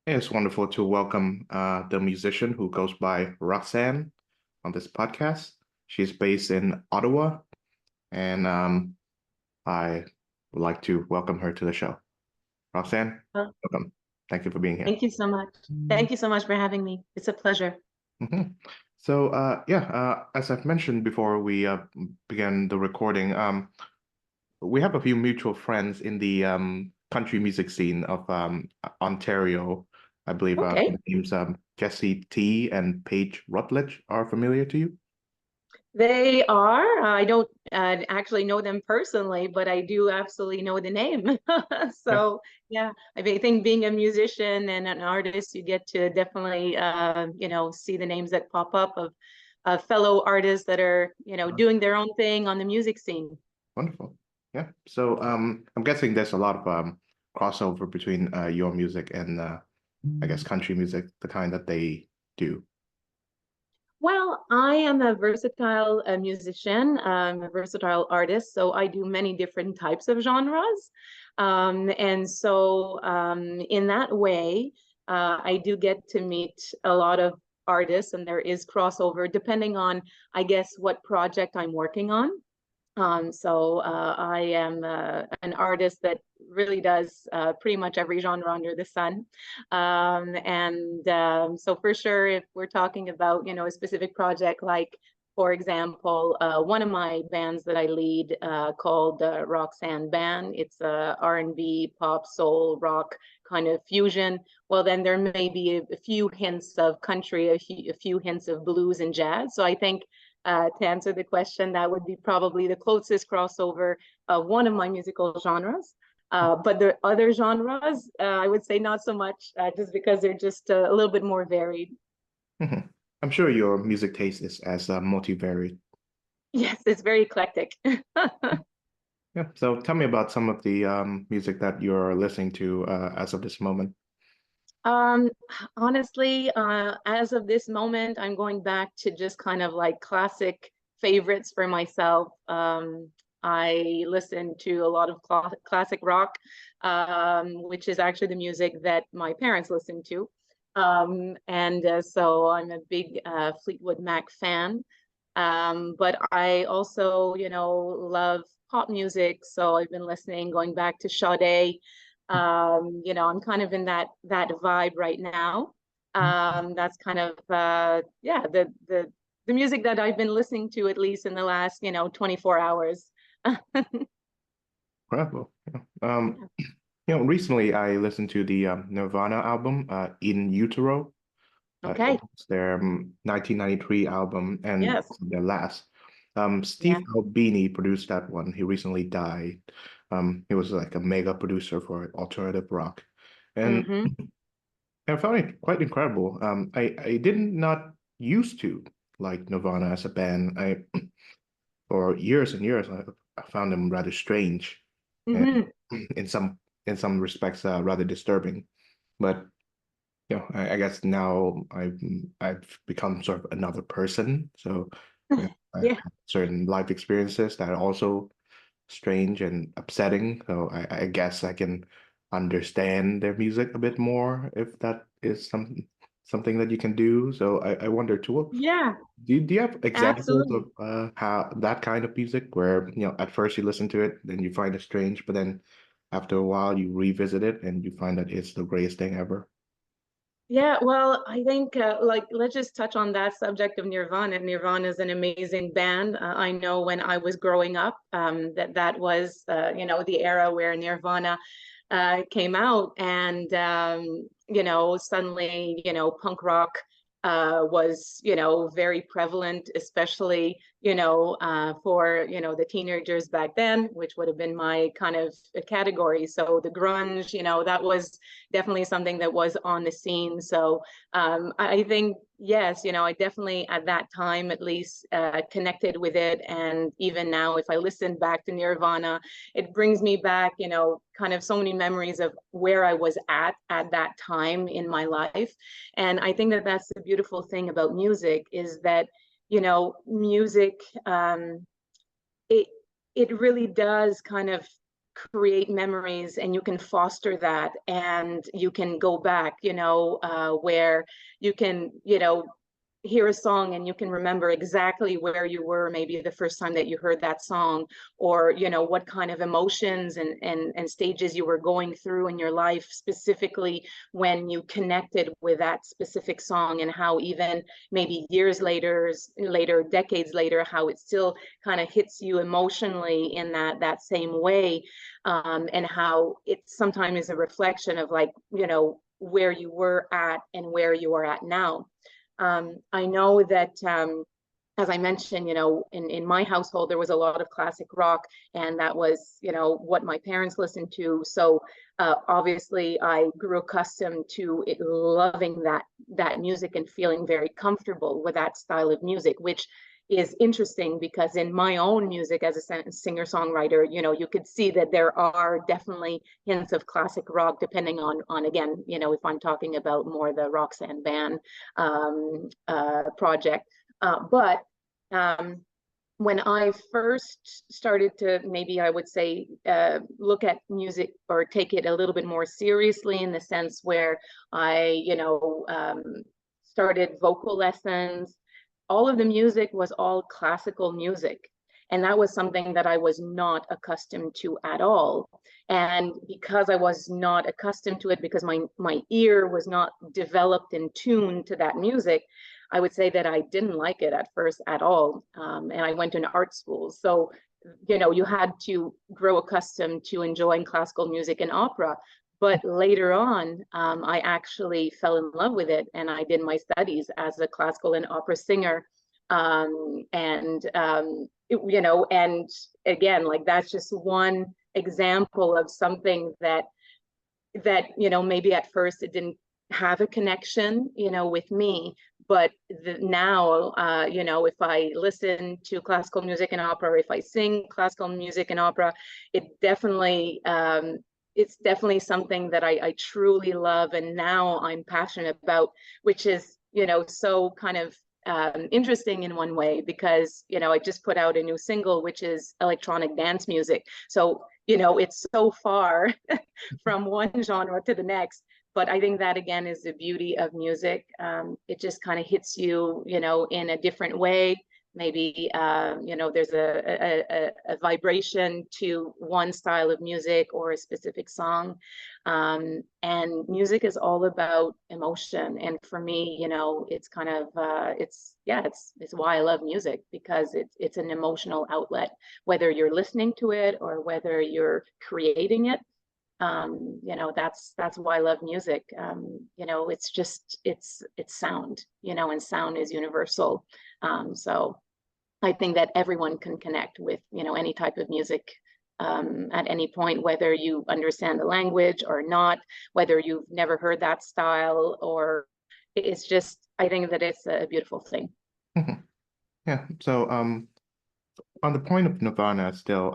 It's wonderful to welcome the musician who goes by Roxanne on this podcast. She's based in Ottawa, and I would like to welcome her to the show. Roxanne, Well, welcome. Thank you for being here. thank you so much. Thank you so much for having me. It's a pleasure. Mhm. So, as I've mentioned before we began the recording, we have a few mutual friends in the country music scene of Ontario. I believe Okay. the names Jesse T and Paige Rutledge are familiar to you. They are. I don't actually know them personally, but I do absolutely know the name. Yeah, So, yeah, I think being a musician and an artist, you get to definitely, see the names that pop up of fellow artists that are, doing their own thing on the music scene. wonderful. Yeah. So I'm guessing there's a lot of crossover between your music and I guess country music, the kind that they do. Well, I am a versatile musician, a versatile artist, so I do many different types of genres. In that way, I do get to meet a lot of artists, and there is crossover depending on, I guess, what project I'm working on. I am an artist that really does pretty much every genre under the sun. So for sure, if we're talking about, a specific project, like, for example, one of my bands that I lead called Roxanne Band, it's a R&B, pop, soul, rock kind of fusion. Well, then there may be a few hints of country, a few hints of blues and jazz. So I think to answer the question, that would be probably the closest crossover of one of my musical genres. But the other genres, I would say not so much, just because they're just a little bit more varied. Mhm. I'm sure your music taste is as multivariate. Yes, it's very eclectic. Yeah. So tell me about some of the music that you're listening to as of this moment. Um, Honestly, as of this moment, I'm going back to just kind of like classic favorites for myself. I listen to a lot of classic rock, which is actually the music that my parents listened to. So I'm a big Fleetwood Mac fan. But I also, love pop music. So I've been listening, going back to Sade. I'm kind of in that vibe right now. That's kind of yeah, the music that I've been listening to at least in the last, 24 hours. Bravo. Yeah. Recently I listened to the Nirvana album, In Utero. It Okay. was their 1993 album and Yes. also their last. Steve Yeah. Albini produced that one. He recently died. He was like a mega producer for alternative rock. And Mm-hmm. I found it quite incredible. I did not used to like Nirvana as a band. For years and years, I found them rather strange and Mm-hmm. in some respects rather disturbing. But I guess now I've become sort of another person. So I Yeah. have certain life experiences that are also strange and upsetting. So I guess I can understand their music a bit more if that is something that you can do. So I wonder too, Yeah. do you have examples of Absolutely. how that kind of music where at first you listen to it, then you find it strange, but then after a while you revisit it and you find that it's the greatest thing ever? Yeah, well, I think like let's just touch on that subject of Nirvana. Nirvana is an amazing band. I know when I was growing up, that was the era where Nirvana came out, and suddenly punk rock was very prevalent, especially for the teenagers back then, which would have been my kind of category. So the grunge, that was definitely something that was on the scene. So I think, yes, I definitely at that time at least connected with it. And even now, if I listen back to Nirvana, it brings me back, kind of so many memories of where I was at that time in my life. And I think that that's the beautiful thing about music is that, music, it it really does kind of create memories and you can foster that, and you can go back, where you can, hear a song and you can remember exactly where you were maybe the first time that you heard that song, or what kind of emotions and stages you were going through in your life, specifically when you connected with that specific song, and how even maybe years later, decades later, how it still kind of hits you emotionally in that same way, and how it sometimes is a reflection of, like, where you were at and where you are at now. I know that, as I mentioned, in my household, there was a lot of classic rock, and that was, what my parents listened to. So obviously, I grew accustomed to loving that music and feeling very comfortable with that style of music, which is interesting because in my own music as a singer-songwriter, you could see that there are definitely hints of classic rock, depending on again, if I'm talking about more the Roxanne band project. But when I first started to, maybe I would say, look at music or take it a little bit more seriously, in the sense where I, started vocal lessons, all of the music was all classical music. And that was something that I was not accustomed to at all. And because I was not accustomed to it, because my ear was not developed in tune to that music, I would say that I didn't like it at first at all. And I went to an art school. So, you had to grow accustomed to enjoying classical music and opera. But later on, I actually fell in love with it, and I did my studies as a classical and opera singer. And again, like, that's just one example of something that maybe at first it didn't have a connection with me, but now if I listen to classical music and opera, or if I sing classical music and opera, it definitely it's definitely something that I truly love, and now I'm passionate about, which is so kind of interesting in one way, because I just put out a new single, which is electronic dance music. So it's so far from one genre to the next. But I think that, again, is the beauty of music. It just kind of hits you, in a different way. Maybe there's a vibration to one style of music or a specific song. And music is all about emotion. And for me, it's kind of it's why I love music, because it's an emotional outlet, whether you're listening to it or whether you're creating it. That's why I love music. It's just it's sound, and sound is universal. So I think that everyone can connect with any type of music at any point, whether you understand the language or not, whether you've never heard that style, or it's just, I think that it's a beautiful thing. Mhm. Yeah. So on the point of Nirvana still,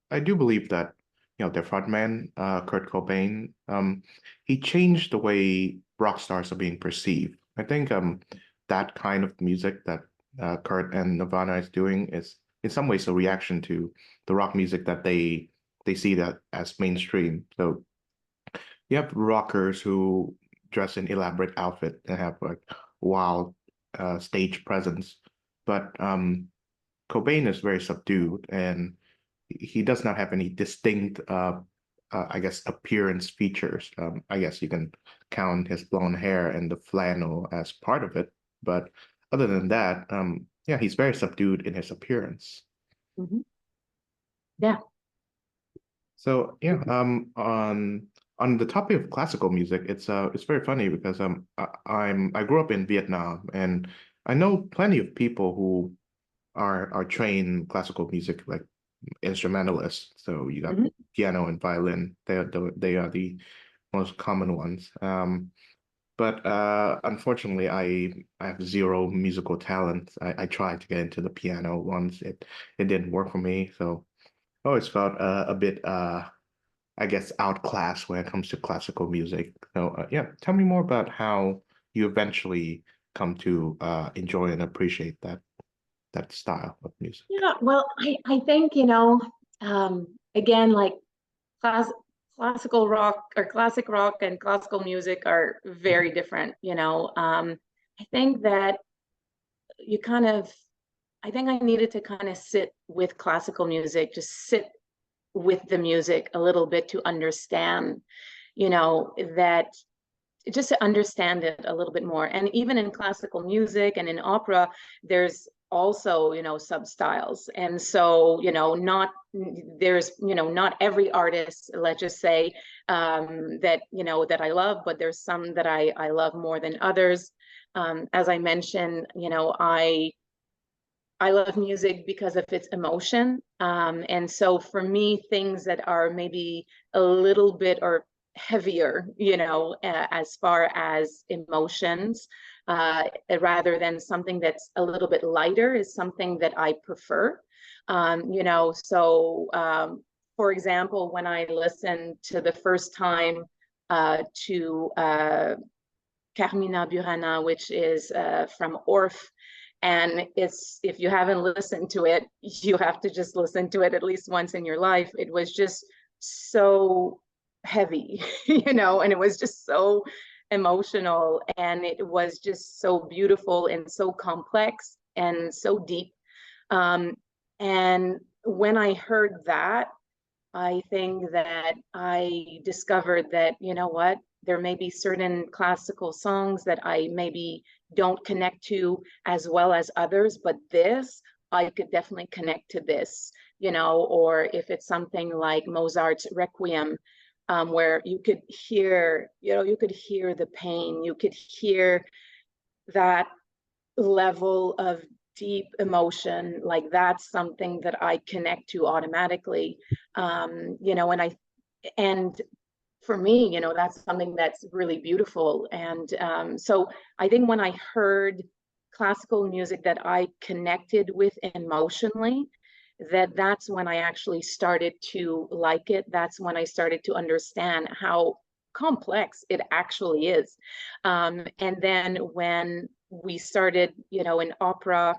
I do believe that, their frontman, Kurt Cobain, he changed the way rock stars are being perceived. I think that kind of music that Kurt and Nirvana is doing is in some ways a reaction to the rock music that they see that as mainstream. So you have rockers who dress in elaborate outfit and have like wild stage presence, but Cobain is very subdued, and he does not have any distinct, I guess, appearance features. I guess you can count his blonde hair and the flannel as part of it, but other than that, yeah, he's very subdued in his appearance. Mhm. Yeah. So yeah, on the topic of classical music, it's very funny because I grew up in Vietnam, and I know plenty of people who are trained classical music, like instrumentalists. So you got Mhm. piano and violin. They are the most common ones. But unfortunately, I have zero musical talent. I tried to get into the piano once. It didn't work for me. So I always felt a bit I guess outclassed when it comes to classical music. So yeah, tell me more about how you eventually come to enjoy and appreciate that style of music. Yeah, well, I think, again, like, class classical rock or classic rock and classical music are very different, you know. I think that you kind of I think I needed to kind of sit with classical music, just sit with the music a little bit to understand, you know, that just to understand it a little bit more. And even in classical music and in opera, there's also, you know, substyles. And so, you know, not there's, you know, not every artist, let's just say, that, you know, that I love, but there's some that I love more than others. As I mentioned, you know, I love music because of its emotion. And so for me, things that are maybe a little bit or heavier, you know, as far as emotions, rather than something that's a little bit lighter is something that I prefer. You know, so for example, when I listened to the first time to Carmina Burana, which is from Orff. And it's if you haven't listened to it, you have to just listen to it at least once in your life. It was just so heavy, you know, and it was just so emotional, and it was just so beautiful and so complex and so deep. Um, and when I heard that, I think that I discovered that, you know what, there may be certain classical songs that I maybe don't connect to as well as others, but this, I could definitely connect to this, you know, or if it's something like Mozart's Requiem, where you could hear, you know, you could hear the pain, you could hear that level of deep emotion, like that's something that I connect to automatically. You know, and for me, you know, that's something that's really beautiful. And so I think when I heard classical music that I connected with emotionally, that's when I actually started to like it. That's when I started to understand how complex it actually is. And then when we started, you know, in opera,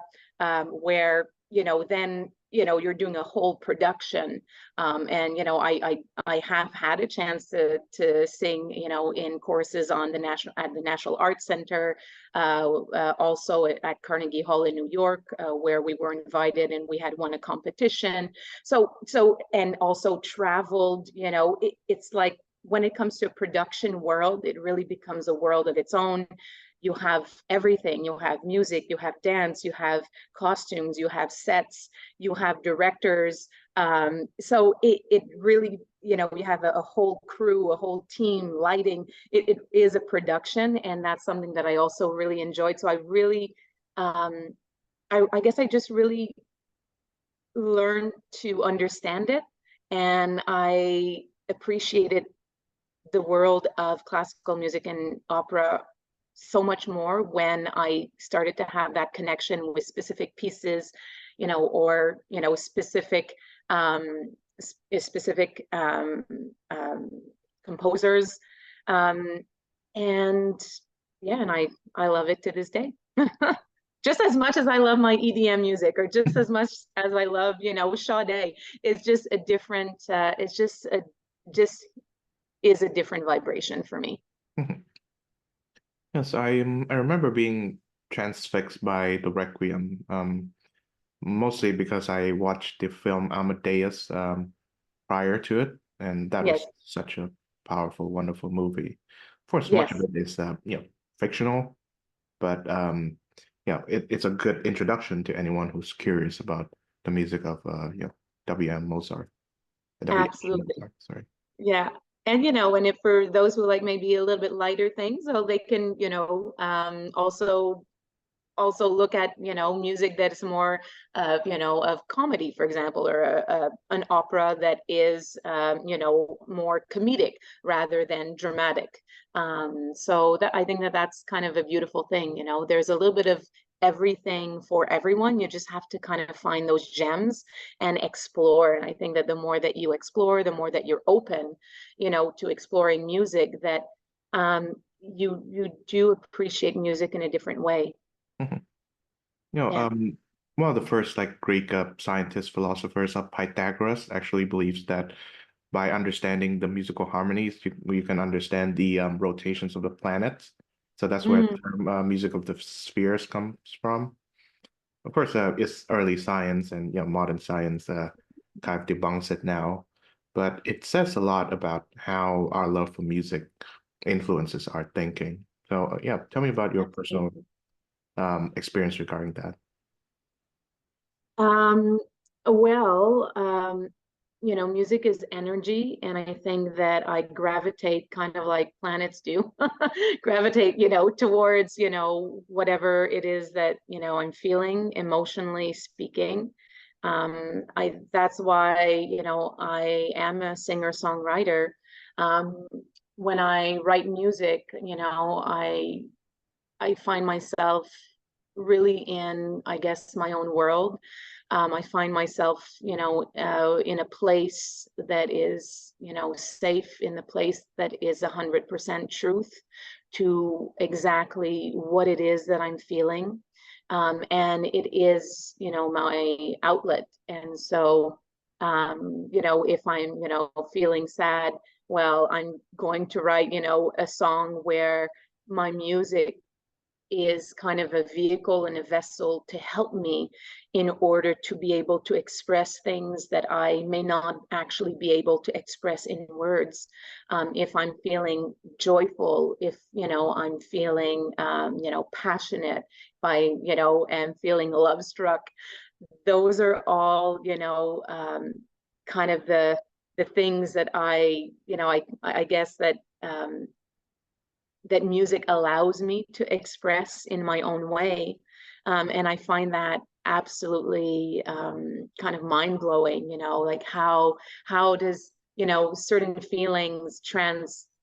where, you know, then, you know, you're doing a whole production. And, you know, I have had a chance to sing, you know, in courses on at the National Arts Center, also at Carnegie Hall in New York, where we were invited and we had won a competition. And also traveled, you know, it's like when it comes to a production world, it really becomes a world of its own. You have everything. You have music, you have dance, you have costumes, you have sets, you have directors. So it really, you know, you have a whole crew, a whole team, lighting. It is a production, and that's something that I also really enjoyed. So I really, I guess I just really learned to understand it, and I appreciated the world of classical music and opera so much more when I started to have that connection with specific pieces, you know, or, you know, um, specific composers. Um, and yeah, and I love it to this day. Just as much as I love my EDM music, or just as much as I love, you know, Sade, it's just a different, it's just is a different vibration for me. Yes, I remember being transfixed by the Requiem, mostly because I watched the film Amadeus prior to it, and that Yes, was such a powerful, wonderful movie. Of course, much of yes, it is fictional, but it's a good introduction to anyone who's curious about the music of W.M. Mozart, W.H. absolutely. Mozart, sorry. Yeah. And you know, and if for those who like maybe a little bit lighter things, so they can, you know, also look at, you know, music that's more of, you know, of comedy, for example, or an opera that is, you know, more comedic rather than dramatic. So that I think that that's kind of a beautiful thing. You know, there's a little bit of everything for everyone. You just have to kind of find those gems and explore. And I think that the more that you explore, the more that you're open, you know, to exploring music, that you do appreciate music in a different way. Mhm. You know, Yeah. one of the first like Greek scientists, philosophers, Pythagoras, actually believes that by understanding the musical harmonies, you can understand the rotations of the planets. So that's where the Mm, term music of the spheres comes from. Of course, it's early science, and modern science kind of debunks it now. But it says a lot about how our love for music influences our thinking. So yeah, tell me about your personal absolutely. experience regarding that. Um, well, music is energy, and I think that I gravitate kind of like planets do, gravitate, towards, whatever it is that, I'm feeling emotionally speaking. That's why, I am a singer-songwriter. Um, when I write music, I find myself really in, I guess, my own world. I find myself, in a place that is, safe, in the place that is 100% truth to exactly what it is that I'm feeling. And it is, my outlet. And so, if I'm, feeling sad, well, I'm going to write, a song where my music is kind of a vehicle and a vessel to help me in order to be able to express things that I may not actually be able to express in words. If I'm feeling joyful, if I'm feeling passionate, if I am feeling love struck, those are all kind of the things that I guess that music allows me to express in my own way. And I find that absolutely kind of mind blowing, like how does, certain feelings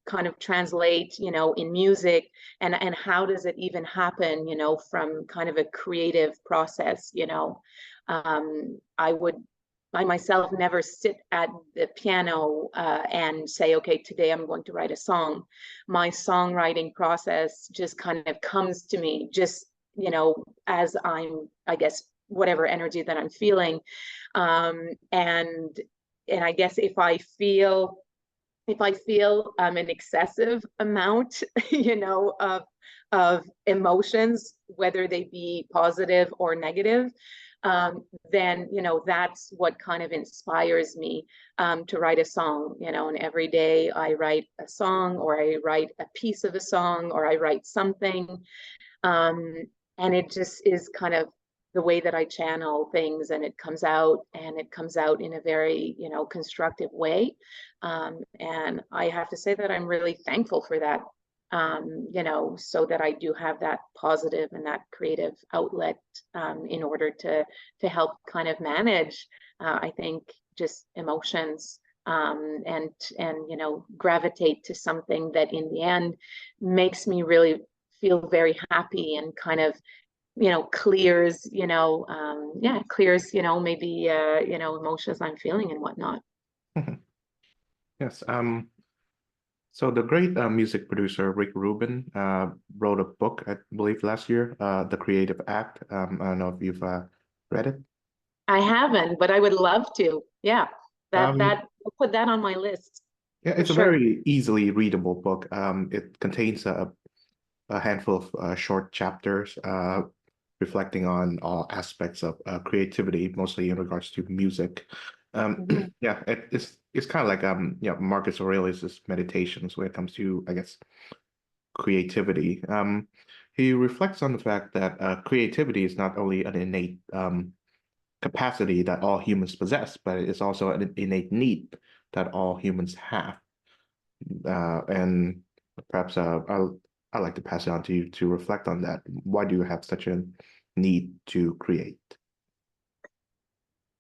kind of translate, in music, and how does it even happen, from kind of a creative process, I would I myself never sit at the piano and say, okay, today I'm going to write a song. My songwriting process just kind of comes to me just, as I'm, I guess, whatever energy that I'm feeling. And I guess if I feel an excessive amount, of emotions, whether they be positive or negative, then that's what kind of inspires me to write a song. And every day I write a song, or I write a piece of a song, or I write something, um, and it just is kind of the way that I channel things, and it comes out, in a very, constructive way. And I have to say that I'm really thankful for that, so that I do have that positive and that creative outlet, in order to help kind of manage, I think, just emotions, and gravitate to something that in the end makes me really feel very happy, and kind of clears, clears, maybe emotions I'm feeling and whatnot. Yes. So the great music producer Rick Rubin wrote a book, I believe, last year, The Creative Act. I don't know if you've read it. I haven't, but I would love to. Yeah, Um, I'll put that on my list yeah, for it's a sure. very easily readable book. It contains a handful of short chapters reflecting on all aspects of creativity, mostly in regards to music. Mhm. Yeah, it's kind of like Marcus Aurelius's meditations when it comes to, I guess, creativity. He reflects on the fact that creativity is not only an innate capacity that all humans possess, but it's also an innate need that all humans have. And perhaps I'd like to pass it on to you to reflect on that. Why do you have such a need to create?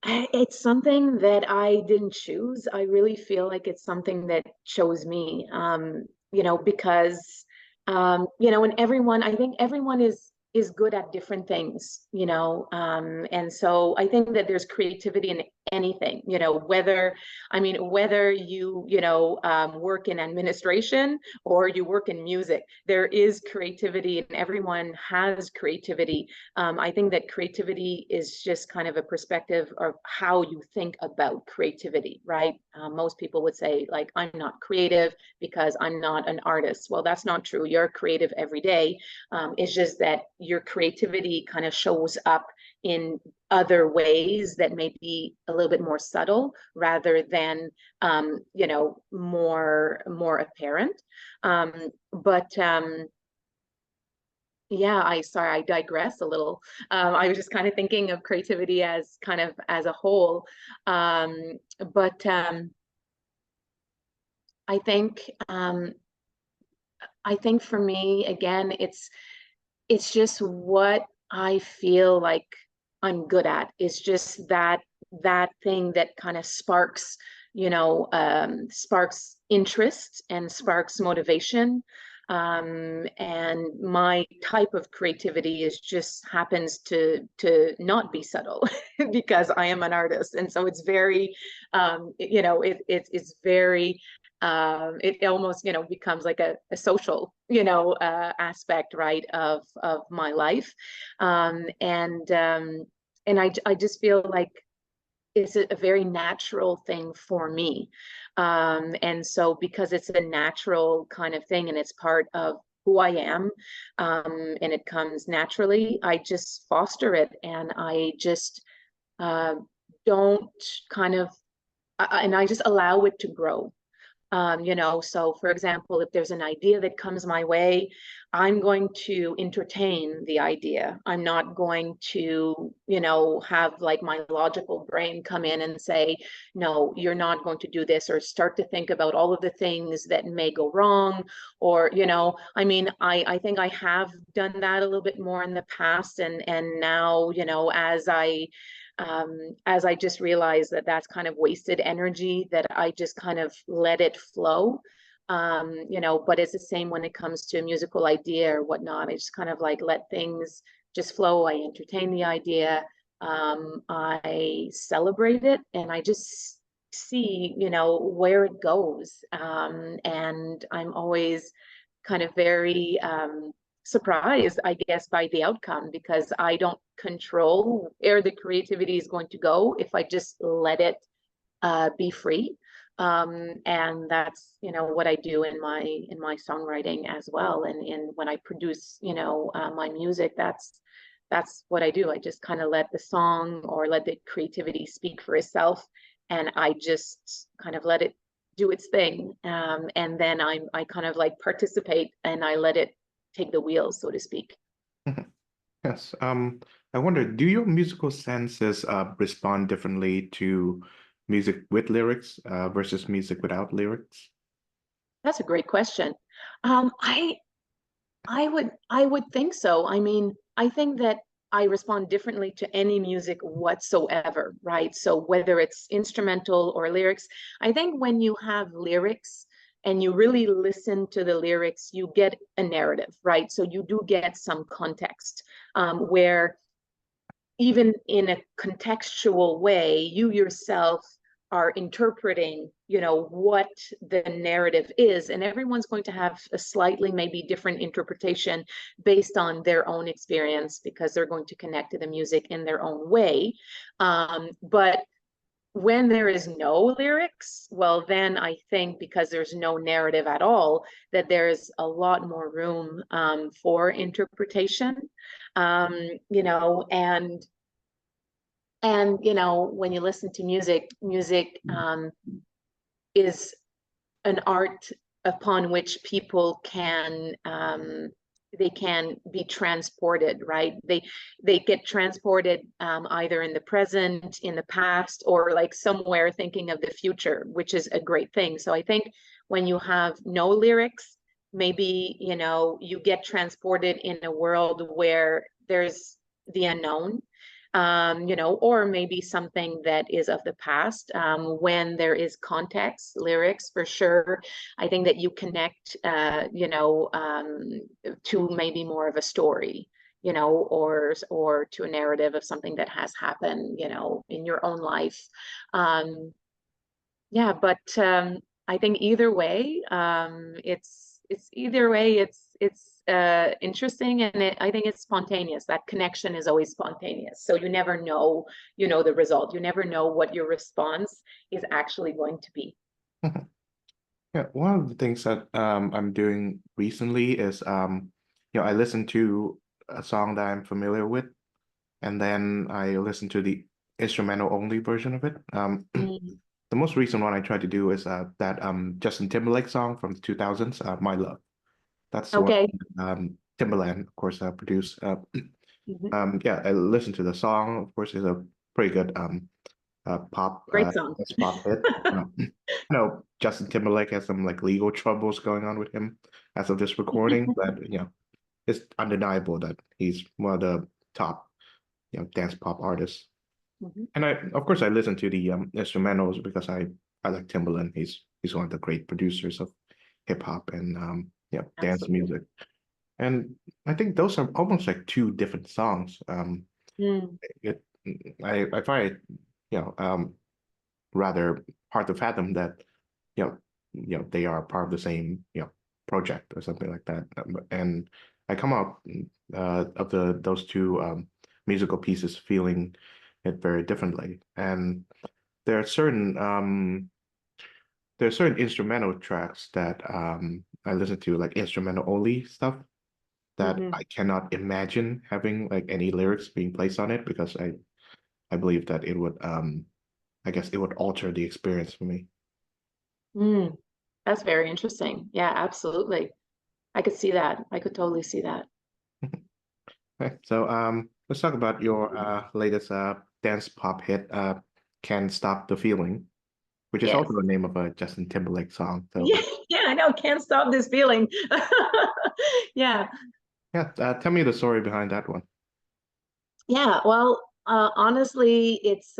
It's something that I didn't choose. I really feel like it's something that chose me, because, and I think everyone is good at different things, and so I think that there's creativity in anything, whether you work in administration or you work in music, there is creativity and everyone has creativity. I think that creativity is just kind of a perspective of how you think about creativity, right? Most people would say, like, I'm not creative because I'm not an artist. Well, that's not true. You're creative every day. It's just that your creativity kind of shows up in other ways that may be a little bit more subtle rather than more apparent. But yeah, I digress a little. I was just kind of thinking of creativity as kind of as a whole. But I think I think for me, again, it's just what I feel like I'm good at. It's just that thing that kind of sparks interest and sparks motivation. And my type of creativity is just happens to not be subtle because I am an artist, and so it's very, it's very it almost becomes like a social aspect, right, of my life. And I just feel like it's a very natural thing for me. And so because it's a natural kind of thing and it's part of who I am, and it comes naturally, I just foster it, and I just uh, don't kind of and I just allow it to grow. So for example, if there's an idea that comes my way, I'm going to entertain the idea. I'm not going to, have like my logical brain come in and say, no, you're not going to do this, or start to think about all of the things that may go wrong. Or, I think I have done that a little bit more in the past. And now, as I just realized that that's kind of wasted energy, that I just kind of let it flow. But it's the same when it comes to a musical idea or whatnot. I just kind of like let things just flow. I entertain the idea. I celebrate it, and I just see, where it goes. And I'm always kind of very surprised, I guess, by the outcome, because I don't control where the creativity is going to go if I just let it be free. And that's what I do in my songwriting as well, and when I produce my music, that's what I do. I just kind of let the song or let the creativity speak for itself, and I just kind of let it do its thing. And then I kind of like participate, and I let it take the wheel, so to speak. Yes. I wonder, do your musical senses respond differently to music with lyrics versus music without lyrics? That's a great question. Um, I I would think so. I mean, I think that I respond differently to any music whatsoever, right? So whether it's instrumental or lyrics, I think when you have lyrics and you really listen to the lyrics, you get a narrative, right? So you do get some context, where even in a contextual way, you yourself are interpreting, what the narrative is, and everyone's going to have a slightly maybe different interpretation based on their own experience, because they're going to connect to the music in their own way. But when there is no lyrics, well, then I think because there's no narrative at all, that there's a lot more room for interpretation. And when you listen to music is an art upon which people can they can be transported, right? They get transported, either in the present, in the past, or like somewhere thinking of the future, which is a great thing. So I think when you have no lyrics, maybe you get transported in a world where there's the unknown, or maybe something that is of the past. When there is context, lyrics, for sure, I think that you connect, to maybe more of a story, or to a narrative of something that has happened, in your own life. Yeah, but I think either way, it's either way, it's interesting, and I think it's spontaneous. That connection is always spontaneous. So you never know, the result. You never know what your response is actually going to be. Yeah, one of the things that I'm doing recently is I listen to a song that I'm familiar with, and then I listen to the instrumental only version of it. Mm. The most recent one I tried to do is that Justin Timberlake song from the 2000s, My Love. That's the one Okay. Timberland, of course, produced. Mhm. Yeah, I listened to the song. Of course, it's a pretty good pop Great song. dance pop hit. Justin Timberlake has some like legal troubles going on with him as of this recording, but it's undeniable that he's one of the top dance pop artists. Mhm. And of course I listen to the instrumentals because I like Timberland. He's one of the great producers of hip hop and dance Absolutely. music. And I think those are almost like two different songs. Mm. It I find it rather hard to fathom that they are part of the same project or something like that. And I come out of those two musical pieces feeling it very differently. And there are certain instrumental tracks that I listen to, like instrumental only stuff, that Mhm. I cannot imagine having like any lyrics being placed on it, because I believe that it would I guess it would alter the experience for me. Mm. That's very interesting. Yeah, absolutely. I could see that. I could totally see that. Okay, so let's talk about your latest dance pop hit, "Can't Stop the Feeling," which is Yes. also the name of a Justin Timberlake song. So Yeah, yeah, I know. Can't stop this feeling. Yeah. yeah, tell me the story behind that one. Yeah, well, honestly, it's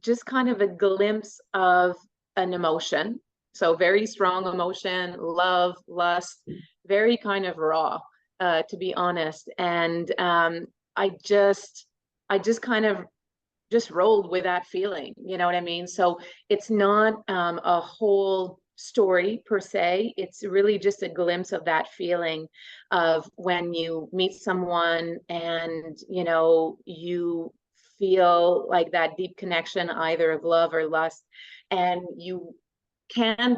just kind of a glimpse of an emotion. So very strong emotion, love, lust, very kind of raw, to be honest. And I just I just kind of just rolled with that feeling. You know what I mean? So it's not a whole story per se. It's really just a glimpse of that feeling of when you meet someone and, you feel like that deep connection, either of love or lust, and you can't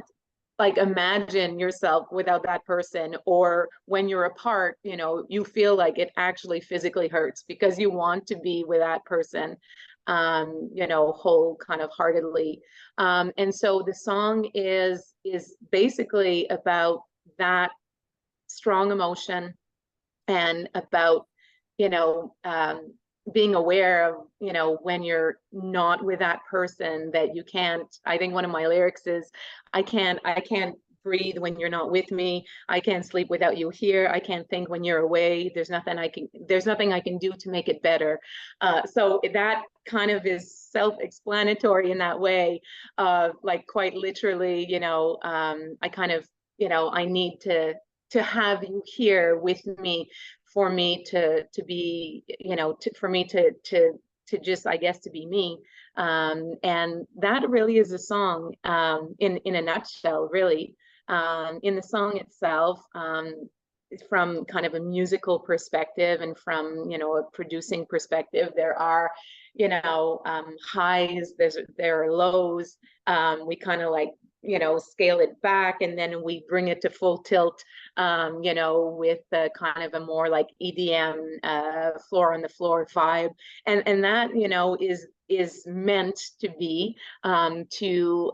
like imagine yourself without that person, or when you're apart, you feel like it actually physically hurts because you want to be with that person, whole kind of heartedly. And so the song is basically about that strong emotion, and about you know um, being aware of when you're not with that person, that you can't. I think one of my lyrics is, I can't breathe when you're not with me. I can't sleep without you here. I can't think when you're away. There's nothing I can do to make it better. So that kind of is self-explanatory in that way, like quite literally, I kind of, I need to have you here with me, for me to be, for me to just, I guess, to be me. And that really is a song, in a nutshell, really. In the song itself, from kind of a musical perspective, and from a producing perspective, there are highs, there are lows. We kind of like scale it back, and then we bring it to full tilt, with kind of a more like EDM, floor on the floor vibe, and that is meant to be, to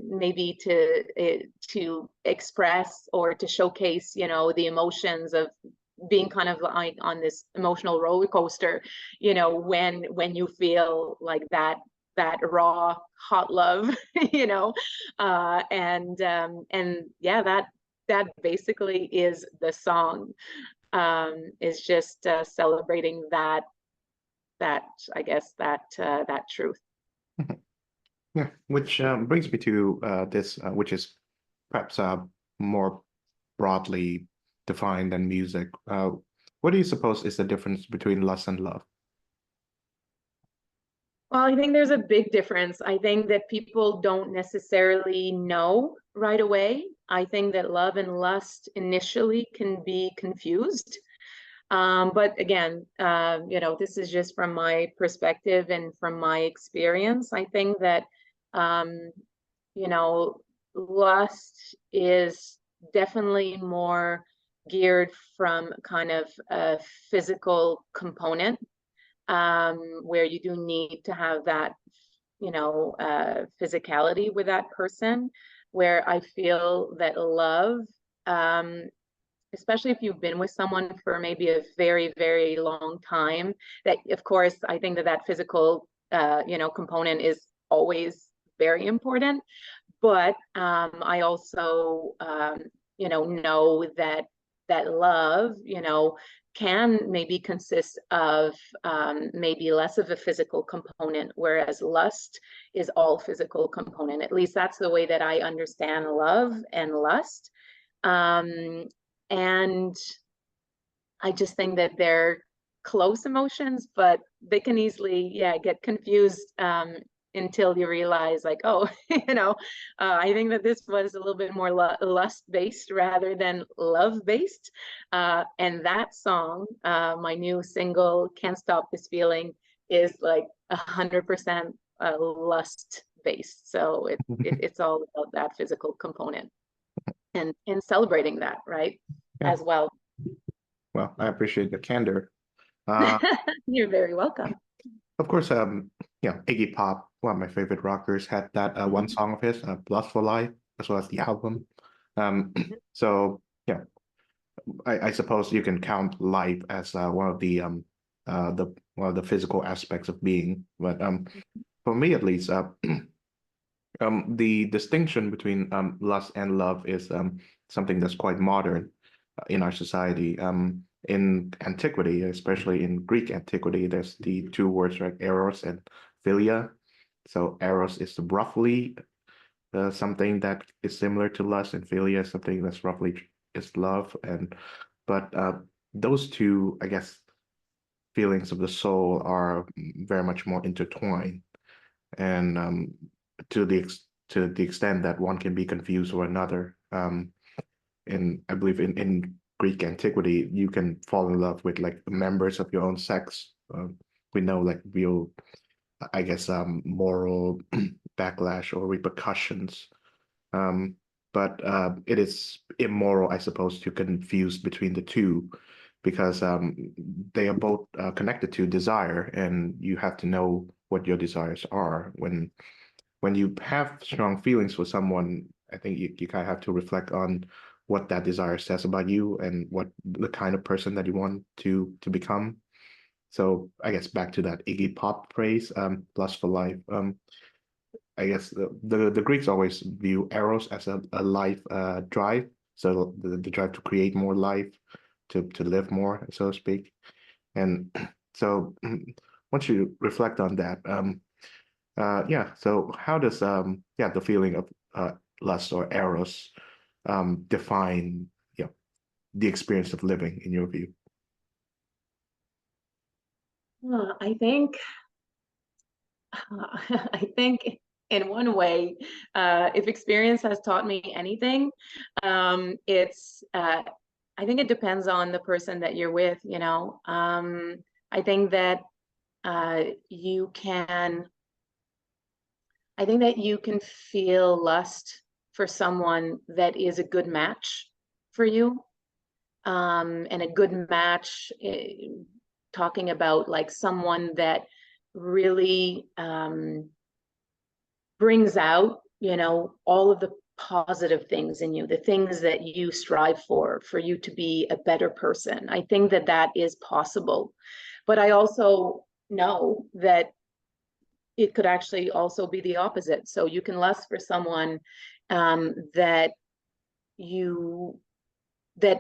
maybe to express or to showcase the emotions of being kind of like on this emotional roller coaster, when you feel like that raw hot love, and yeah, that basically is the song, is just celebrating that I guess that truth. Yeah, which brings me to this, which is perhaps more broadly defined than music. what do you suppose is the difference between lust and love? Well, I think there's a big difference. I think that people don't necessarily know right away. I think that love and lust initially can be confused. But again, this is just from my perspective and from my experience. I think that, um, you know, lust is definitely more geared from kind of a physical component, where you do need to have that, physicality with that person, where I feel that love, um, especially if you've been with someone for maybe a very, very long time, that of course, I think that that physical, component is always very important. But I also, know that love, can maybe consist of maybe less of a physical component, whereas lust is all physical component. At least that's the way that I understand love and lust. Um, and I just think that they're close emotions, but they can easily, yeah, get confused, until you realize, like, oh, I think that this was a little bit more lust based rather than love based. And that song, my new single, "Can't Stop This Feeling," is like 100% lust based. So it's all about that physical component and celebrating that, right, Yeah, as well. well, I appreciate the candor. Uh, You're very welcome. of course, Iggy Pop, one of my favorite rockers, had that one Mhm. song of his, "Lust for Life," as well as the album. So yeah, I suppose you can count life as one of the physical aspects of being. But for me at least, the distinction between lust and love is something that's quite modern in our society. In antiquity, especially in Greek antiquity, there's the two words, right? Eros and philia. So eros is roughly something that is similar to lust, and philia is something that's roughly is love. And but those two, I guess, feelings of the soul are very much more intertwined, and to the extent that one can be confused with another. And I believe in Greek antiquity, you can fall in love with like members of your own sex. We know like real, I guess, moral backlash or repercussions. Um, but it is immoral, I suppose, to confuse between the two because they are both connected to desire, and you have to know what your desires are. When you have strong feelings for someone, I think you kind of have to reflect on what that desire says about you and what the kind of person that you want to become. So I guess back to that Iggy Pop phrase, lust for life. I guess the Greeks always view eros as a life drive, so the drive to create more life, to live more, so to speak. And so once you reflect on that, yeah, so how does the feeling of lust or eros define the experience of living in your view? I think, I think in one way, if experience has taught me anything, it's, I think it depends on the person that you're with, I think that uh, you can, I think that you can feel lust for someone that is a good match for you. And a good match, talking about like someone that really, brings out, all of the positive things in you, the things that you strive for you to be a better person. I think that that is possible. But I also know that it could actually also be the opposite. So you can lust for someone, that you that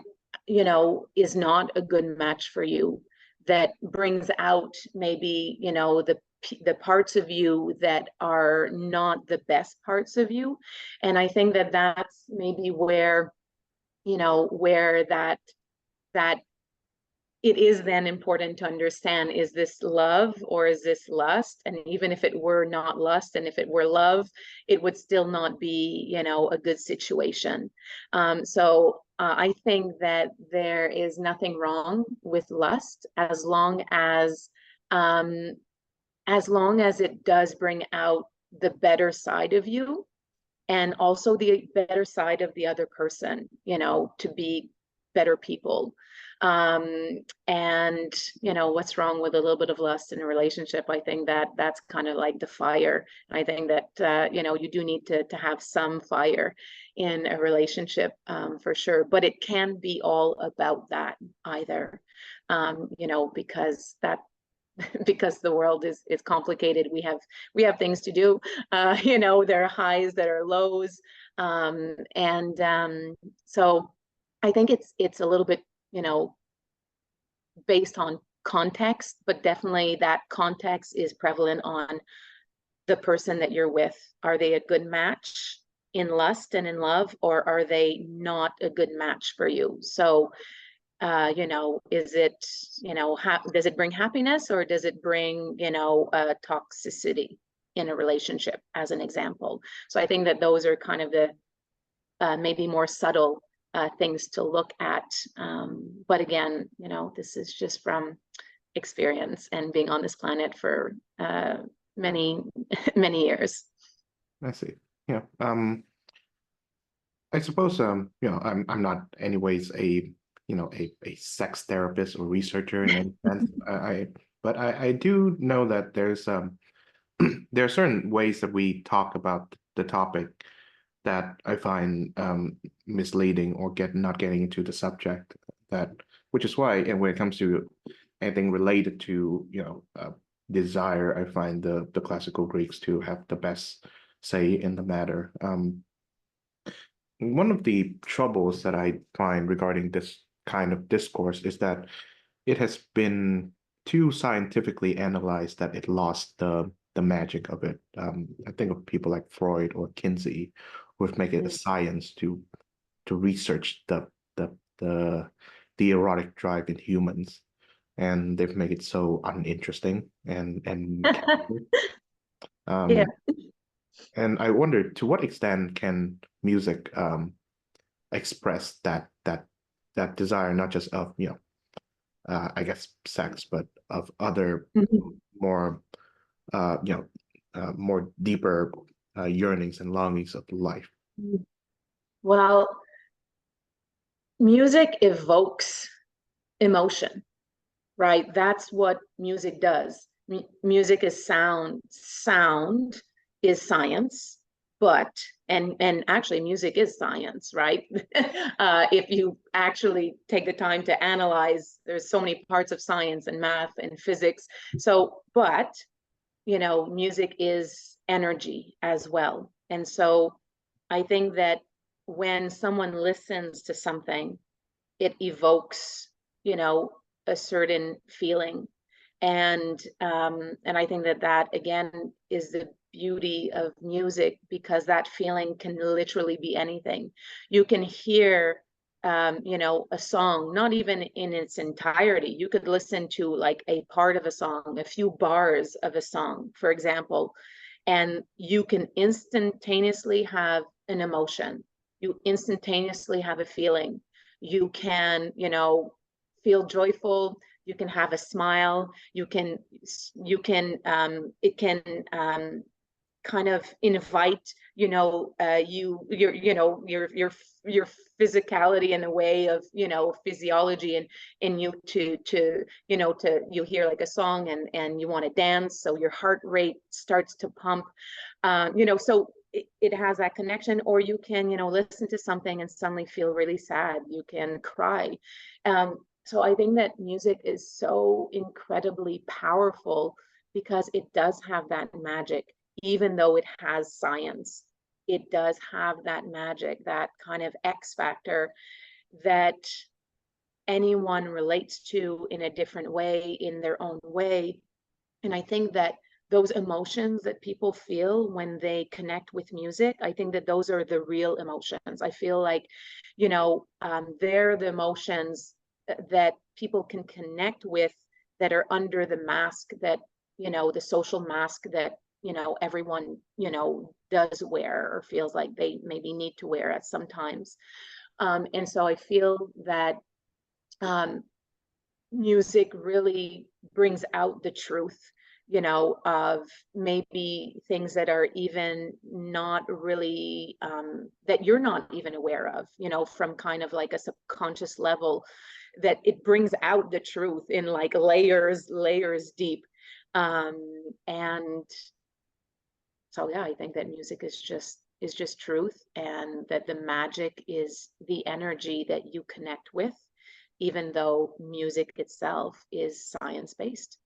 is not a good match for you, that brings out maybe the parts of you that are not the best parts of you. And I think that that's maybe where, where that it is then important to understand, is this love or is this lust? And even if it were not lust and if it were love, it would still not be, you know, a good situation. So I think that there is nothing wrong with lust um, as long as it does bring out the better side of you and also the better side of the other person, you know, to be better people. And you know, what's wrong with a little bit of lust in a relationship? I think that that's kind of like the fire. I think that you know, you do need to have some fire in a relationship, for sure, but it can be all about that either. You know, because that because the world is complicated. We have things to do. You know, there are highs, there are lows, and so I think it's a little bit, you know, based on context, but definitely that context is prevalent on the person that you're with. Are they a good match in lust and in love, or are they not a good match for you? So you know, is it, you know, does it bring happiness or does it bring, you know, toxicity in a relationship, as an example? So I think that those are kind of the maybe more subtle things to look at. But again, you know, this is just from experience and being on this planet for many, many years. I see. Yeah. I suppose you know, I'm not anyways a, you know, a sex therapist or researcher in any sense. But I do know that there's there are certain ways that we talk about the topic that I find misleading or not getting into the subject, that which is why, and when it comes to anything related to, you know, desire, I find the classical Greeks to have the best say in the matter. One of the troubles that I find regarding this kind of discourse is that it has been too scientifically analyzed that it lost the magic of it. I think of people like Freud or Kinsey, who have made it a science to research the the the erotic drive in humans, and they've made it so uninteresting and mechanical. Yeah. Um, and I wonder, to what extent can music express that desire, not just of, you know, I guess sex, but of other Mhm. more you know, more deeper yearnings and longings of life. Well, music evokes emotion, right? That's what music does. Music is sound. Sound is science, but and actually music is science, right? If you actually take the time to analyze, there's so many parts of science and math and physics. So, but you know, music is energy as well. And so I think that when someone listens to something, it evokes, you know, a certain feeling. And I think that that again is the beauty of music, because that feeling can literally be anything. You can hear you know, a song, not even in its entirety. You could listen to like a part of a song, a few bars of a song, for example, and you can instantaneously have an emotion. You instantaneously have a feeling. You can, you know, feel joyful. You can have a smile. It can kind of invite, you know, you know, your physicality in a way of, you know, physiology, and in you to you know, to you hear like a song and you want to dance, so your heart rate starts to pump. You know, so it has that connection. Or you can, you know, listen to something and suddenly feel really sad. You can cry. So I think that music is so incredibly powerful because it does have that magic. Even though it has science, it does have that magic, that kind of X factor that anyone relates to in a different way, in their own way. And I think that those emotions that people feel when they connect with music, I think that those are the real emotions. I feel like, you know, they're the emotions that people can connect with, that are under the mask, that, the social mask that, everyone, does wear or feels like they maybe need to wear at some times. And so I feel that um, music really brings out the truth, of maybe things that are even not really, that you're not even aware of, from kind of like a subconscious level, that it brings out the truth in like layers deep. And so yeah, I think that music is just truth, and that the magic is the energy that you connect with, even though music itself is science based.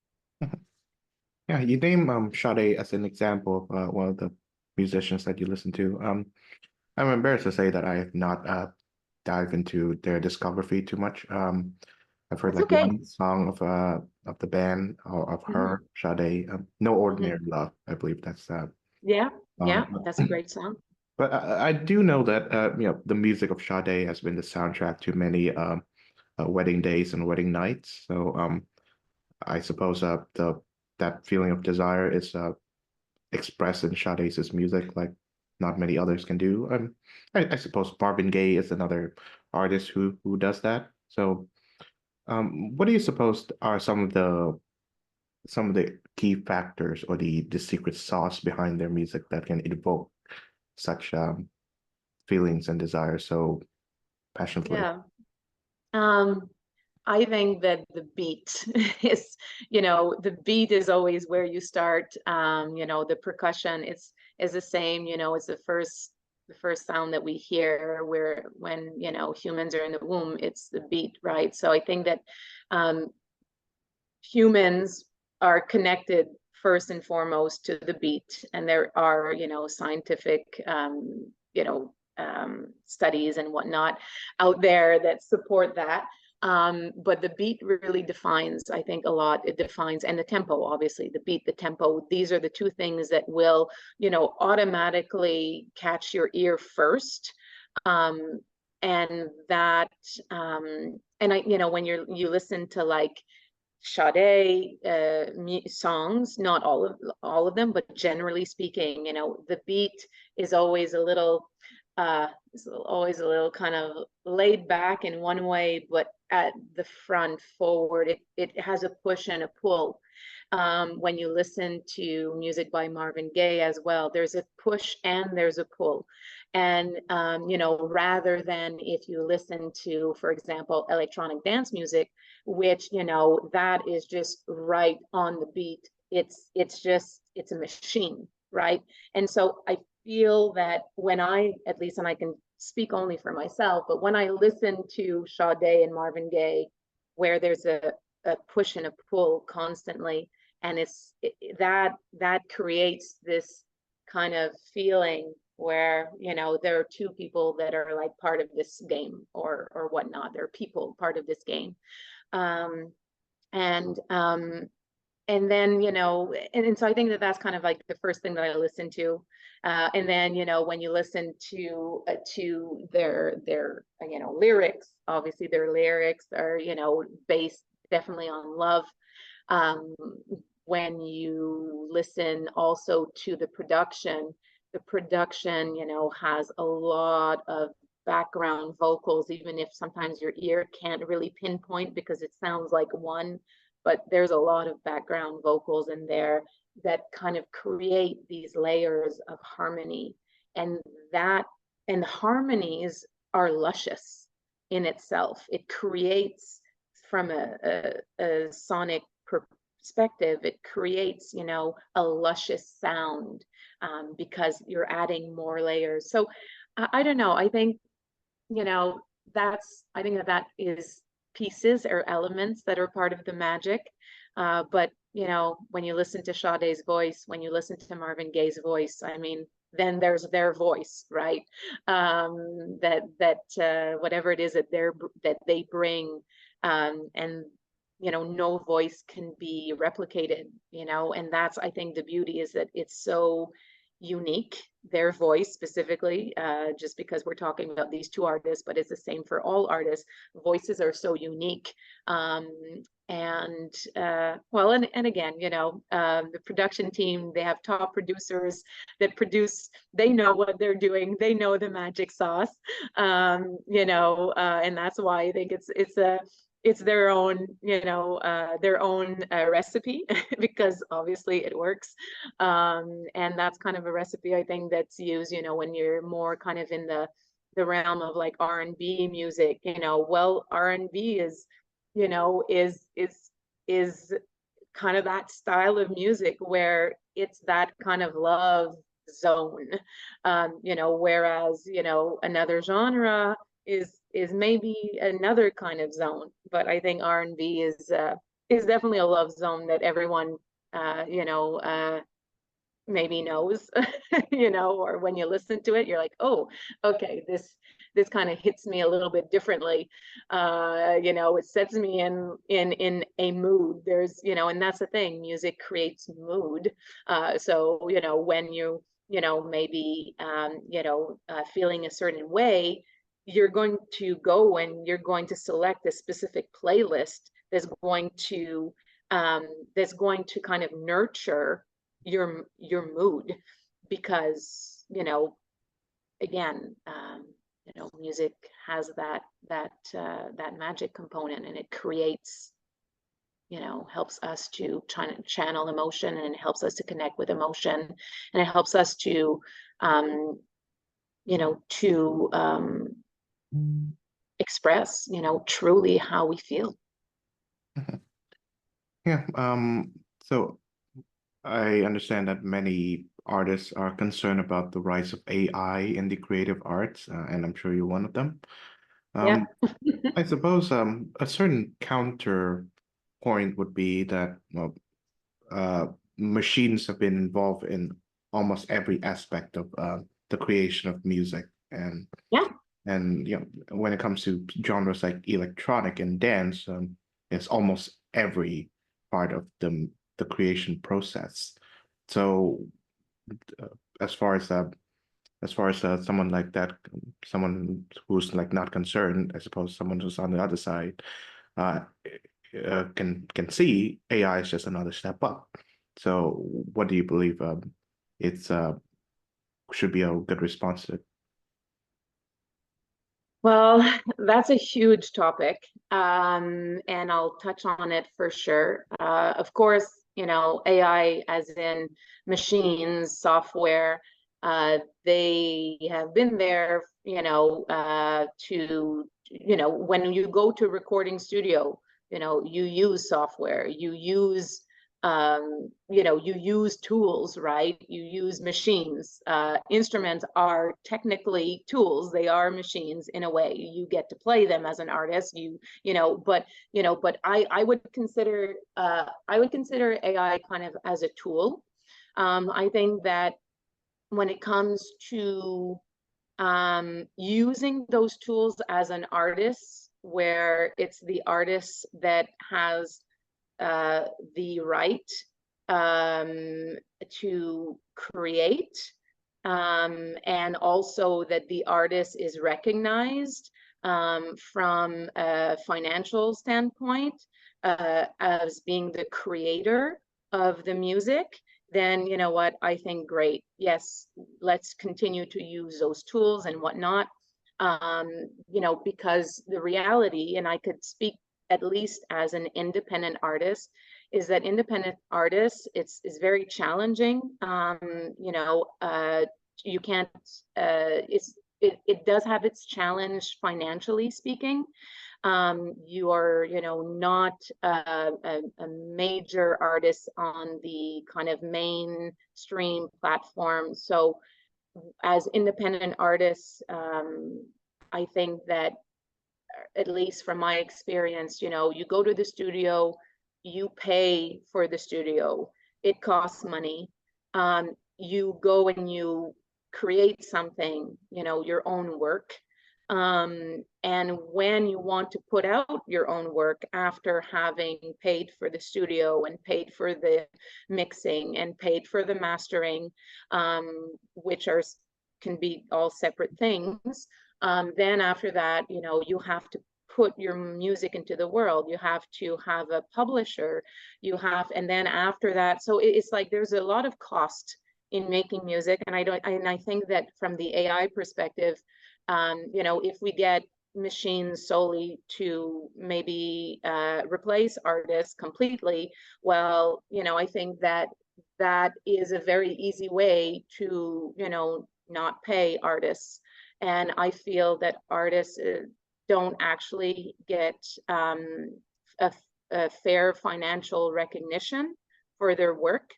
Yeah, you name Sade as an example of one of the musicians that you listen to. I'm embarrassed to say that I have not dived into their discography too much. I've heard That's like okay. one song of the band or of Hmm. her, Sade, No Ordinary Hmm. Love. I believe that's that Yeah, yeah, song. that's a great song. But I do know that the music of Sade has been the soundtrack to many wedding days and wedding nights. So I suppose the that feeling of desire is expressed in Sade's music like not many others can do. I suppose Marvin Gaye is another artist who does that. So what do you suppose are some of the key factors or the secret sauce behind their music that can evoke such feelings and desires so passionately? Yeah. Um, I think that the beat is, the beat is always where you start. The percussion is the same, it's the first sound that we hear, where when, humans are in the womb, it's the beat, right? So I think that um, humans are connected first and foremost to the beat, and there are, scientific, studies and whatnot out there that support that. But the beat really defines, I think, a lot. It defines, and the tempo, obviously, the beat, the tempo. These are the two things that will, automatically catch your ear first. Um, and that, and when you listen to like Sade songs, not all of them, but generally speaking, the beat is always a little, always a little kind of laid back in one way, but at the front forward, it has a push and a pull. When you listen to music by Marvin Gaye as well, there's a push and there's a pull. And rather than if you listen to, for example, electronic dance music, which, that is just right on the beat. It's a machine, right? And so I feel that when at least, and I can speak only for myself, but when I listen to Sade and Marvin Gaye, where there's a push and a pull constantly, and that creates this kind of feeling where, there are two people that are like part of this game, or whatnot. There are people part of this game. um, and and then, and so I think that that's kind of like the first thing that I listen to. And then, when you listen to their lyrics, obviously their lyrics are, based definitely on love. um, when you listen also to the production, has a lot of background vocals, even if sometimes your ear can't really pinpoint because it sounds like one, but there's a lot of background vocals in there that kind of create these layers of harmony. And that, and harmonies are luscious in itself. It creates, from a sonic perspective, it creates, a luscious sound, because you're adding more layers. So I don't know. I think, you know, I think that is pieces or elements that are part of the magic. But, when you listen to Sade's voice, when you listen to Marvin Gaye's voice, I mean, then there's their voice, right? Whatever it is that they bring, and no voice can be replicated, and that's, I think, the beauty is that it's so unique. Their voice specifically, just because we're talking about these two artists, but it's the same for all artists. Voices are so unique. And well, and again, the production team, they have top producers that produce, they know what they're doing, they know the magic sauce. And that's why I think it's their own, recipe, because obviously it works. And that's kind of a recipe I think that's used, when you're more kind of in the realm of like R&B music. Well, R&B is, is kind of that style of music where it's that kind of love zone. Whereas, another genre is maybe another kind of zone. But I think R&B is definitely a love zone that everyone maybe knows, or when you listen to it, you're like, oh, okay, this kind of hits me a little bit differently. It sets me in a mood. There's, and that's the thing, music creates mood. So, when maybe, feeling a certain way, you're going to go and you're going to select a specific playlist that's going to kind of nurture your mood, because again, music has that magic component, and it creates, helps us to try to channel emotion, and it helps us to connect with emotion, and it helps us to to express truly how we feel. Yeah. So I understand that many artists are concerned about the rise of AI in the creative arts, and I'm sure you're one of them. Yeah. I suppose a certain counterpoint would be that, well, uh, machines have been involved in almost every aspect of the creation of music, Yeah. and when it comes to genres like electronic and dance, it's almost every part of the creation process. So uh, as far as someone like that, someone who's like not concerned, I suppose someone who's on the other side uh, can see AI is just another step up. So what do you believe it's should be a good response to it? Well, that's a huge topic, and I'll touch on it for sure. Of course, AI, as in machines, software, they have been there, when you go to recording studio, you use software, you use tools, right? You use machines. Instruments are technically tools. They are machines in a way. You get to play them as an artist. But I would consider AI kind of as a tool. I think that when it comes to using those tools as an artist, where it's the artist that has the right to create, and also that the artist is recognized from a financial standpoint as being the creator of the music. Then you know what, I think great, yes, let's continue to use those tools and whatnot. Because the reality, and I could speak at least as an independent artist, is that independent artists, it's very challenging. You can't, it does have its challenge financially speaking. You are, not a major artist on the kind of mainstream platform. So as independent artists, I think that, at least from my experience, you go to the studio, you pay for the studio, it costs money. You go and you create something, your own work. And when you want to put out your own work after having paid for the studio and paid for the mixing and paid for the mastering, which can be all separate things, then after that, you have to put your music into the world. You have to have a publisher. And then after that, so it's like there's a lot of cost in making music, and I think that from the AI perspective, if we get machines solely to maybe replace artists completely, well, I think that that is a very easy way to, not pay artists. And I feel that artists don't actually get a, a fair financial recognition for their work.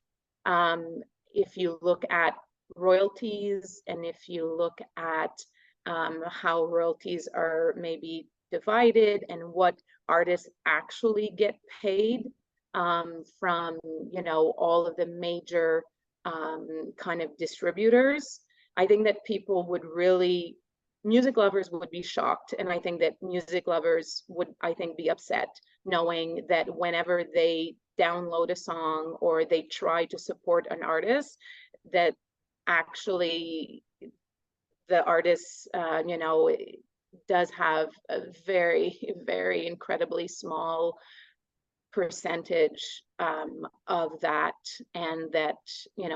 If you look at royalties, and if you look at how royalties are maybe divided and what artists actually get paid from, all of the major kind of distributors, I think that music lovers would be shocked. And I think that music lovers would, I think, be upset knowing that whenever they download a song or they try to support an artist, that actually the artist, does have a very, very incredibly small percentage of that, and that,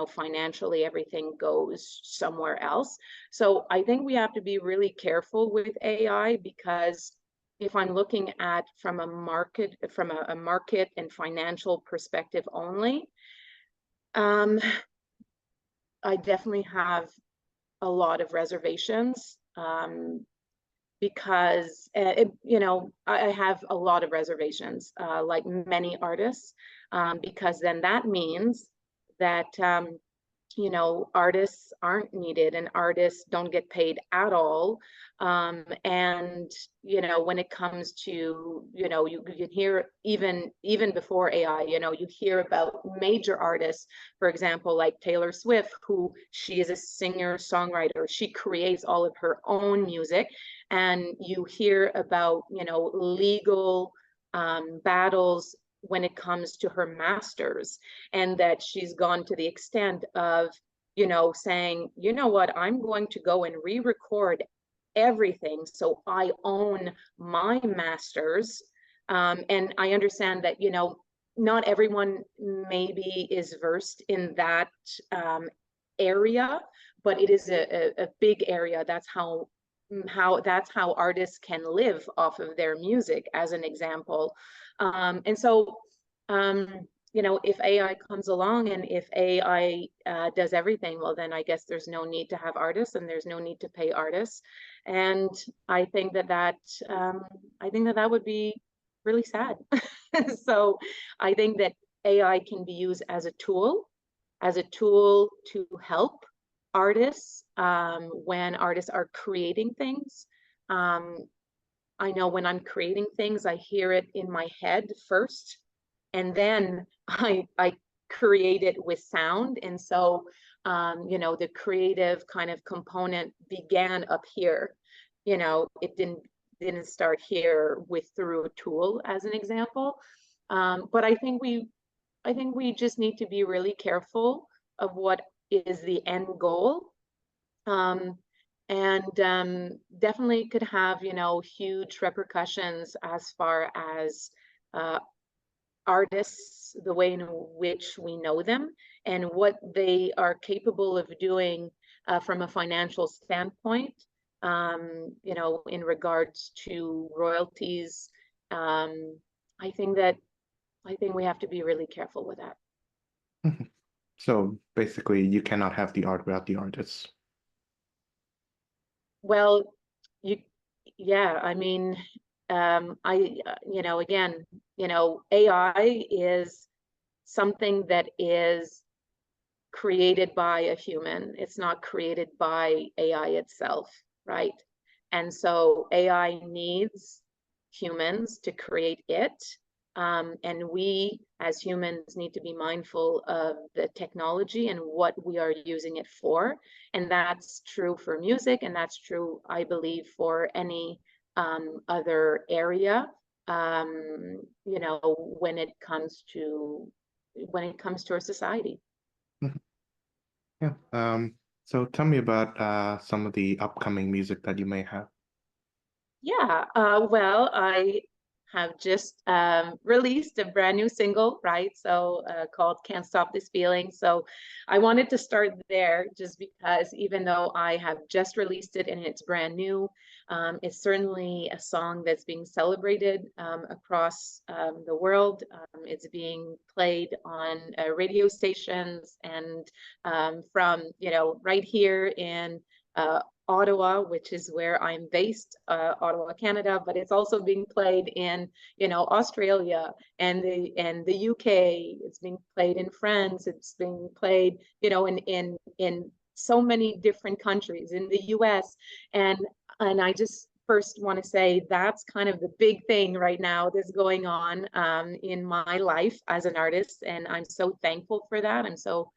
financially everything goes somewhere else. So I think we have to be really careful with AI, because if I'm looking at from a market and financial perspective only, I definitely have a lot of reservations, because I have a lot of reservations, like many artists, because then that means that artists aren't needed and artists don't get paid at all. And when it comes to, you can hear even before AI, you hear about major artists, for example, like Taylor Swift, who she is a singer songwriter. She creates all of her own music, and you hear about legal battles when it comes to her masters, and that she's gone to the extent of saying, what, I'm going to go and re-record everything so I own my masters. And I understand that not everyone maybe is versed in that area, but it is a big area. That's how artists can live off of their music, as an example. And so, if AI comes along and if AI does everything, well, then I guess there's no need to have artists and there's no need to pay artists. And I think that would be really sad. So I think that AI can be used as a tool to help artists when artists are creating things. I know when I'm creating things, I hear it in my head first, and then I create it with sound. And so, the creative kind of component began up here. It didn't start here through a tool, as an example. But I think we just need to be really careful of what is the end goal. And definitely could have, huge repercussions as far as artists, the way in which we know them, and what they are capable of doing from a financial standpoint, in regards to royalties. I think we have to be really careful with that. So basically, you cannot have the art without the artists. Well, yeah, I mean, again, AI is something that is created by a human. It's not created by AI itself, right? And so AI needs humans to create it. And we as humans need to be mindful of the technology and what we are using it for. And that's true for music, and that's true, I believe, for any other area. You know, when it comes to our society. Mhm. Yeah. So tell me about some of the upcoming music that you may have. Yeah, well, I have just released a brand new single, right? So called Can't Stop This Feeling. So I wanted to start there just because even though I have just released it and it's brand new, it's certainly a song that's being celebrated across the world. It's being played on radio stations and from, you know, right here in Ottawa, which is where I'm based, Ottawa, Canada, but it's also being played in, you know, Australia and the UK. It's being played in France. It's being played, you know, in so many different countries in the US. And I just first want to say that's kind of the big thing right now that's going on in my life as an artist, and I'm so thankful for that. I'm so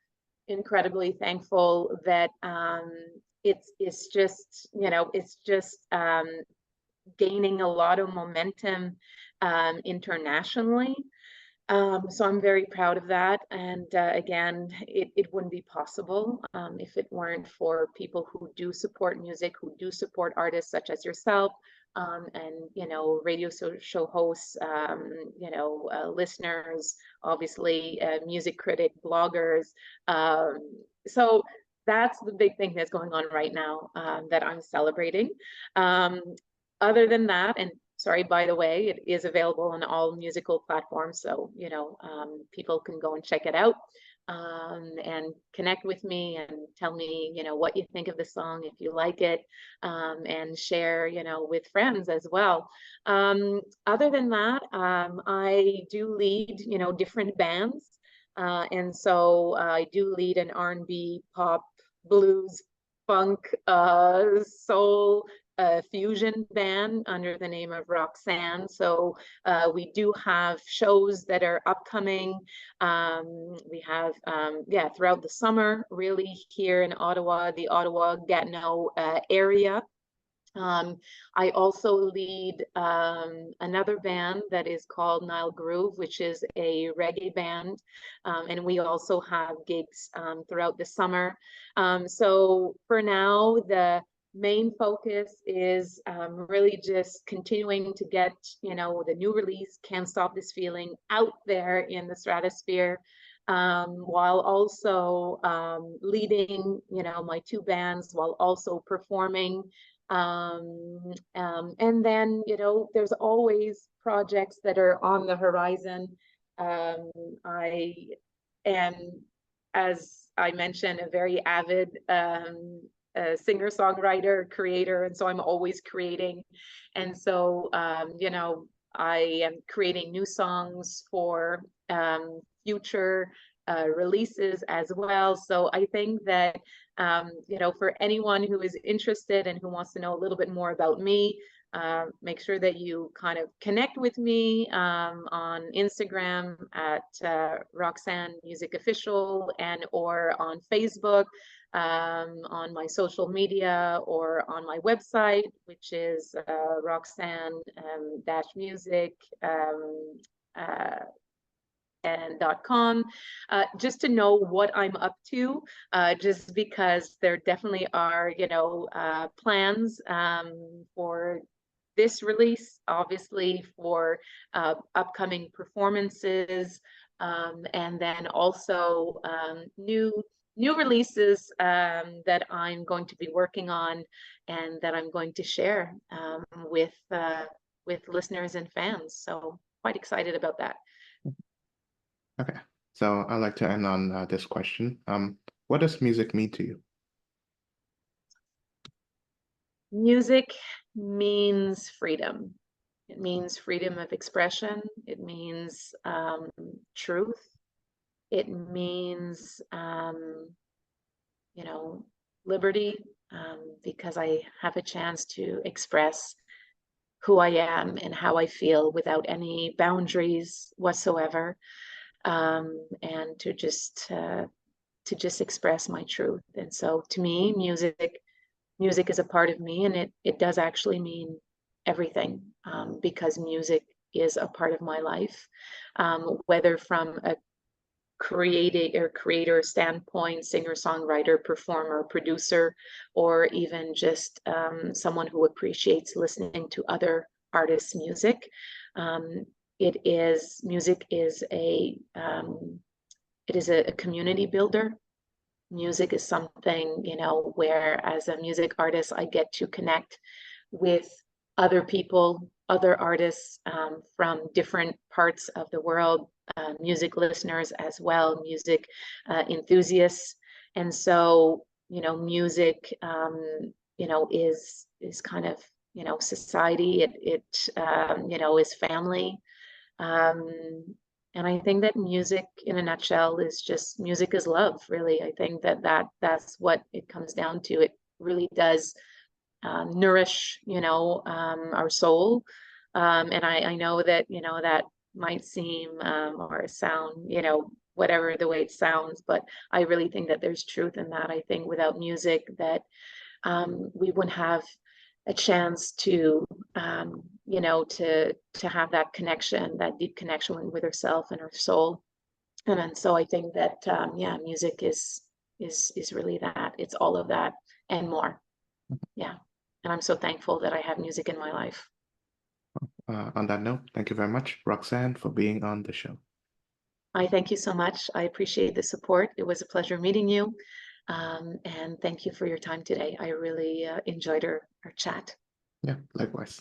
incredibly thankful that it's just, you know, it's just gaining a lot of momentum internationally. So I'm very proud of that. And again, it wouldn't be possible if it weren't for people who do support music, who do support artists such as yourself, and, you know, radio show hosts, you know, listeners, obviously, music critic, bloggers. Um, so that's the big thing that's going on right now that I'm celebrating. Um, Other than that, and sorry, by the way, it is available on all musical platforms. So, you know, people can go and check it out and connect with me and tell me, you know, what you think of the song, if you like it, and share, you know, with friends as well. Other than that, I do lead, you know, different bands. And so I do lead an R&B, pop, blues, funk, soul, fusion band under the name of Roxanne. So we do have shows that are upcoming. We have, yeah, throughout the summer, really here in Ottawa, the Ottawa Gatineau area. I also lead another band that is called Nile Groove, which is a reggae band. And we also have gigs throughout the summer. So for now, the main focus is really just continuing to get, you know, the new release, Can't Stop This Feeling, out there in the stratosphere. While also leading, you know, my two bands, while also performing. And then, you know, there's always projects that are on the horizon. I am, as I mentioned, a very avid singer-songwriter, creator, and so I'm always creating. And so, you know, I am creating new songs for future releases as well. So I think that you know, for anyone who is interested and who wants to know a little bit more about me, make sure that you kind of connect with me on Instagram at Roxanne Music Official, and or on Facebook, on my social media, or on my website, which is Roxanne dash music and .com, just to know what I'm up to, just because there definitely are, you know, plans for this release, obviously for upcoming performances, and then also new releases that I'm going to be working on and that I'm going to share with listeners and fans. So quite excited about that. Okay. So I'd like to end on this question. What does music mean to you? Music means freedom. It means freedom of expression. It means truth. It means, you know, liberty, because I have a chance to express who I am and how I feel without any boundaries whatsoever. and to just express my truth. And so to me, music is a part of me, and it does actually mean everything, because music is a part of my life, whether from a creator standpoint, singer, songwriter, performer, producer, or even just someone who appreciates listening to other artists' music. Music is a community builder. Music is something, where as a music artist, I get to connect with other people, other artists, from different parts of the world, music listeners as well, music enthusiasts. And so, music, is kind of, society. It is family. Um, and I think that music in a nutshell is just music is love, really. I think that's what it comes down to. It really does nourish, our soul. And I know that, that might seem or sound, whatever the way it sounds, but I really think that there's truth in that. I think without music that we wouldn't have a chance to to have that connection, that deep connection with herself and her soul. And so I think that yeah, music is really that. It's all of that and more. Yeah. And I'm so thankful that I have music in my life. On that note, thank you very much, Roxanne, for being on the show. I thank you so much. I appreciate the support. It was a pleasure meeting you. And thank you for your time today. I really enjoyed our chat. Yeah, likewise.